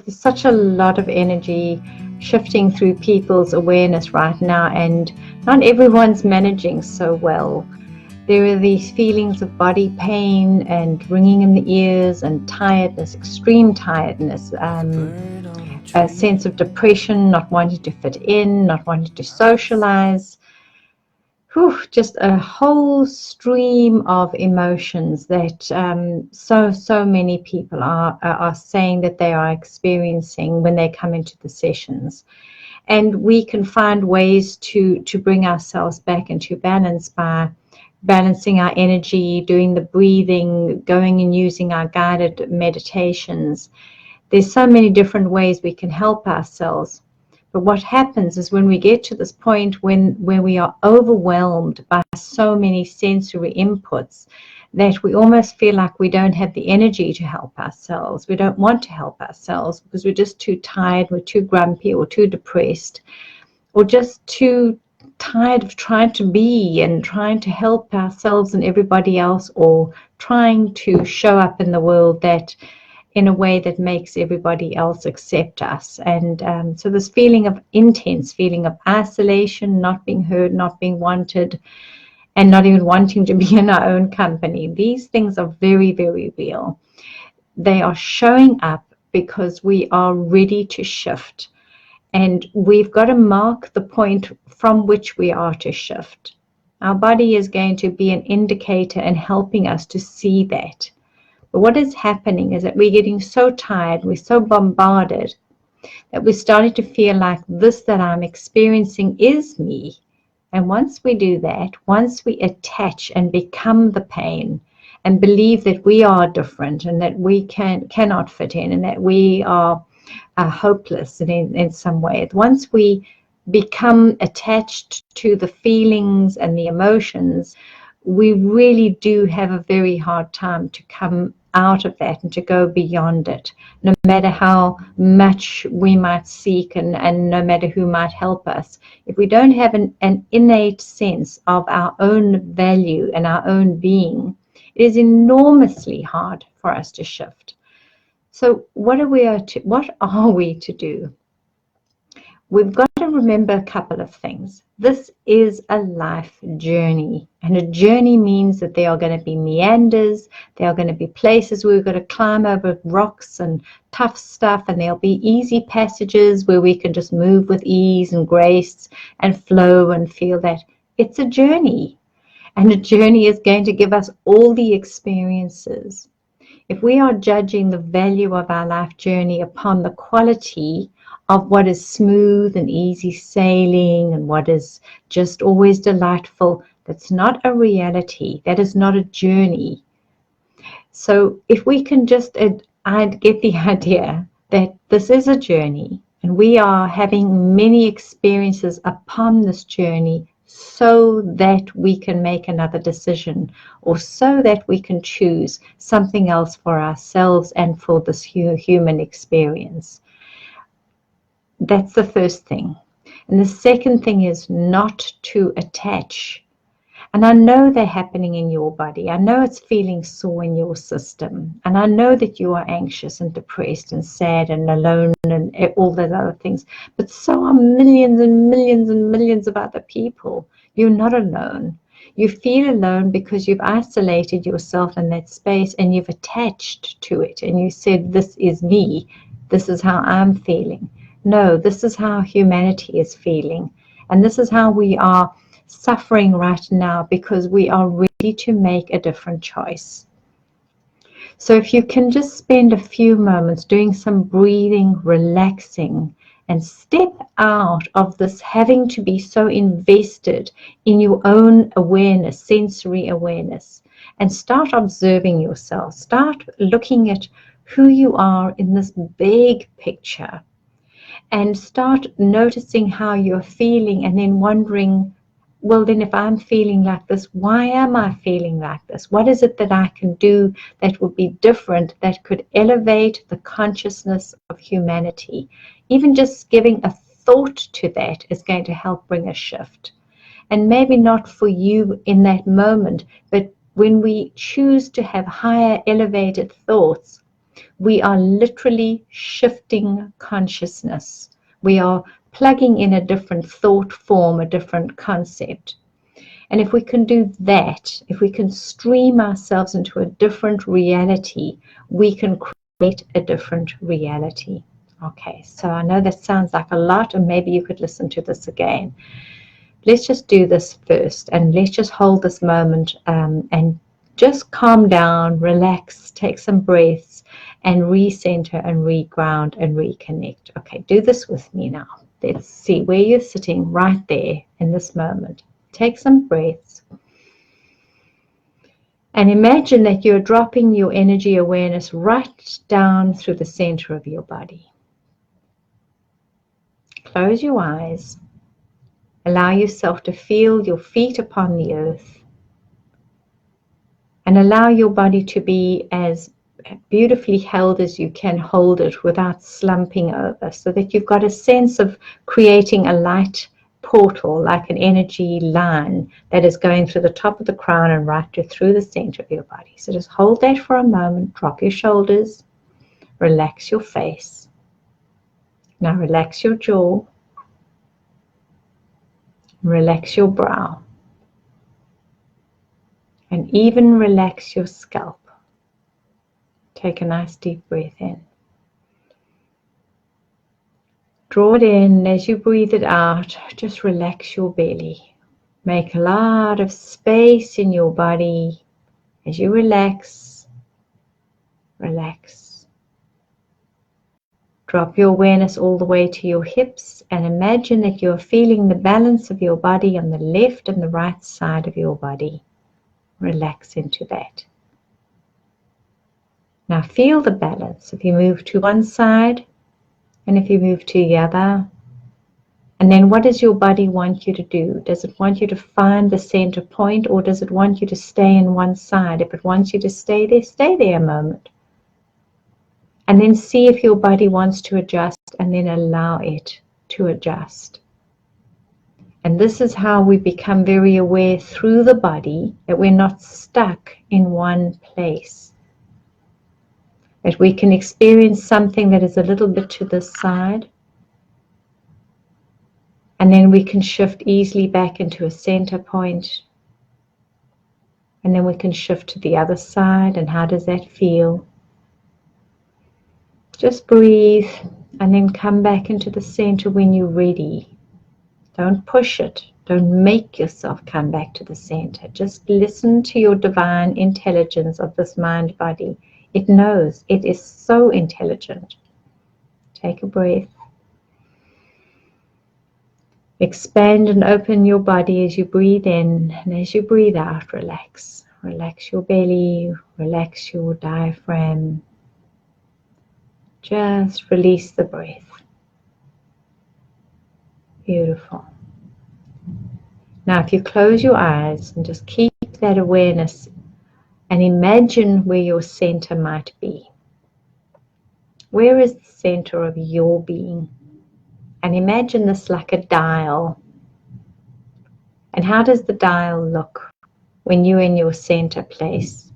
there's such a lot of energy shifting through people's awareness right now, and not everyone's managing so well. There are these feelings of body pain and ringing in the ears and tiredness, extreme tiredness, a sense of depression, not wanting to fit in, not wanting to socialize. Just a whole stream of emotions that so many people are saying that they are experiencing when they come into the sessions. And we can find ways to bring ourselves back into balance by balancing our energy, doing the breathing, going and using our guided meditations. There's so many different ways we can help ourselves. But what happens is when we get to this point where we are overwhelmed by so many sensory inputs that we almost feel like we don't have the energy to help ourselves. We don't want to help ourselves because we're just too tired, we're too grumpy or too depressed, or just too tired of trying to be and trying to help ourselves and everybody else, or trying to show up in the world that in a way that makes everybody else accept us. And so this intense feeling of isolation, not being heard, not being wanted, and not even wanting to be in our own company. These things are very, very real. They are showing up because we are ready to shift. And we've got to mark the point from which we are to shift. Our body is going to be an indicator in helping us to see that. But what is happening is that we're getting so tired, we're so bombarded, that we're starting to feel like this that I'm experiencing is me. And once we do that, once we attach and become the pain and believe that we are different and that we cannot fit in and that we are hopeless in some way, once we become attached to the feelings and the emotions, we really do have a very hard time to come out of that and to go beyond it, no matter how much we might seek and no matter who might help us. If we don't have an innate sense of our own value and our own being, it is enormously hard for us to shift. So what are we to do? We've got to remember a couple of things. This is a life journey, and a journey means that there are going to be meanders, there are going to be places where we've got to climb over rocks and tough stuff, and there'll be easy passages where we can just move with ease and grace and flow and feel that it's a journey, and a journey is going to give us all the experiences. If we are judging the value of our life journey upon the quality of what is smooth and easy sailing and what is just always delightful, that's not a reality. That is not a journey. So if we can just I'd get the idea that this is a journey and we are having many experiences upon this journey so that we can make another decision, or so that we can choose something else for ourselves and for this human experience. That's the first thing. And the second thing is not to attach. And I know they're happening in your body. I know it's feeling sore in your system. And I know that you are anxious and depressed and sad and alone and all those other things. But so are millions and millions and millions of other people. You're not alone. You feel alone because you've isolated yourself in that space and you've attached to it. And you said, this is me. This is how I'm feeling. No, this is how humanity is feeling. And this is how we are suffering right now, because we are ready to make a different choice. So if you can just spend a few moments doing some breathing, relaxing, and step out of this having to be so invested in your own awareness, sensory awareness, and start observing yourself. Start looking at who you are in this big picture. And start noticing how you're feeling, and then wondering, well, then if I'm feeling like this, why am I feeling like this? What is it that I can do that would be different, that could elevate the consciousness of humanity? Even just giving a thought to that is going to help bring a shift. And maybe not for you in that moment, but when we choose to have higher elevated thoughts, We are literally shifting consciousness. We are plugging in a different thought form, a different concept. And if we can do that, if we can stream ourselves into a different reality, we can create a different reality. Okay, so I know that sounds like a lot, and maybe you could listen to this again. Let's just do this first, and let's just hold this moment and just calm down, relax, take some breaths, and recenter and reground and reconnect. Okay, do this with me now. Let's see where you're sitting right there in this moment. Take some breaths. And imagine that you're dropping your energy awareness right down through the center of your body. Close your eyes. Allow yourself to feel your feet upon the earth. And allow your body to be as beautifully held as you can hold it without slumping over, so that you've got a sense of creating a light portal, like an energy line that is going through the top of the crown and right through the center of your body. So just hold that for a moment. Drop your shoulders. Relax your face. Now relax your jaw. Relax your brow. And even relax your scalp. Take a nice deep breath in. Draw it in. As you breathe it out, just relax your belly. Make a lot of space in your body. As you relax, relax. Drop your awareness all the way to your hips and imagine that you're feeling the balance of your body on the left and the right side of your body. Relax into that. Now feel the balance. If you move to one side and if you move to the other. And then what does your body want you to do? Does it want you to find the center point, or does it want you to stay in one side? If it wants you to stay there a moment. And then see if your body wants to adjust, and then allow it to adjust. And this is how we become very aware through the body, that we're not stuck in one place. That we can experience something that is a little bit to this side. And then we can shift easily back into a center point. And then we can shift to the other side. And how does that feel? Just breathe and then come back into the center when you're ready. Don't push it. Don't make yourself come back to the center. Just listen to your divine intelligence of this mind body. It knows. It is so intelligent. Take a breath. Expand and open your body as you breathe in, and as you breathe out, relax. Relax your belly, relax your diaphragm. Just release the breath. Beautiful. Now if you close your eyes and just keep that awareness and imagine where your center might be. Where is the center of your being? And imagine this like a dial. And how does the dial look when you're in your center place?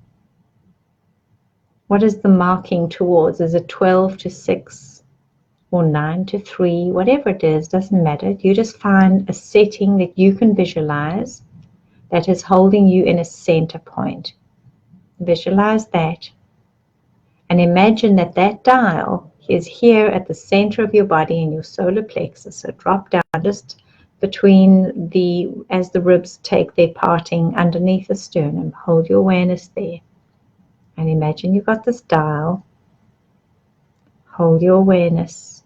What is the marking towards? Is it 12 to 6 or 9 to 3? Whatever it is, doesn't matter. You just find a setting that you can visualize that is holding you in a center point. Visualize that. And imagine that that dial is here at the center of your body in your solar plexus. So drop down just between as the ribs take their parting underneath the sternum. Hold your awareness there. And imagine you've got this dial. Hold your awareness.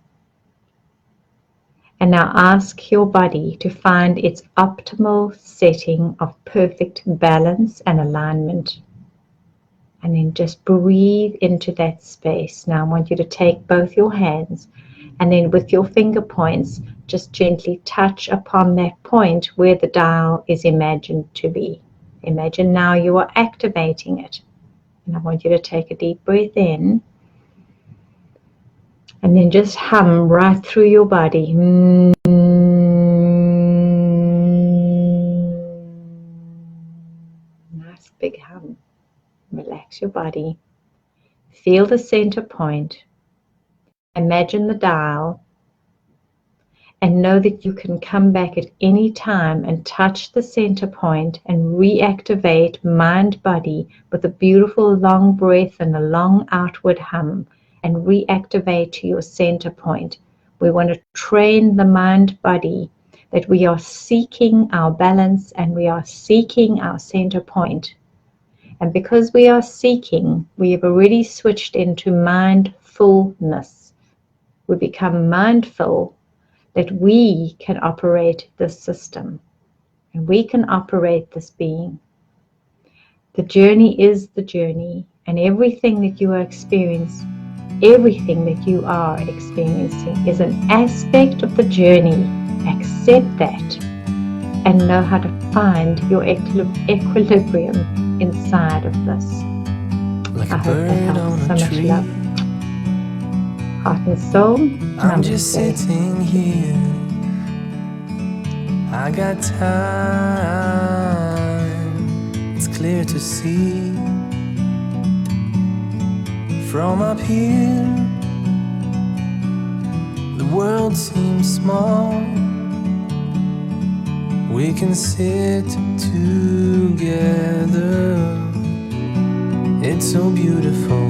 And now ask your body to find its optimal setting of perfect balance and alignment. And then just breathe into that space. Now I want you to take both your hands and then with your finger points, just gently touch upon that point where the dial is imagined to be. Imagine now you are activating it. And I want you to take a deep breath in. And then just hum right through your body. Nice big hum. Relax your body. Feel the center point. Imagine the dial. And know that you can come back at any time and touch the center point and reactivate mind-body with a beautiful long breath and a long outward hum, and reactivate to your center point. We want to train the mind-body that we are seeking our balance and we are seeking our center point. And because we are seeking, we have already switched into mindfulness. We become mindful that we can operate this system and we can operate this being. The journey is the journey, and everything that you are experiencing is an aspect of the journey. Accept that and know how to find your equilibrium inside of this. I hope that helps. So much love. Heart and soul. I'm just sitting here. I got time. It's clear to see from up here. The world seems small. We can sit together. It's so beautiful.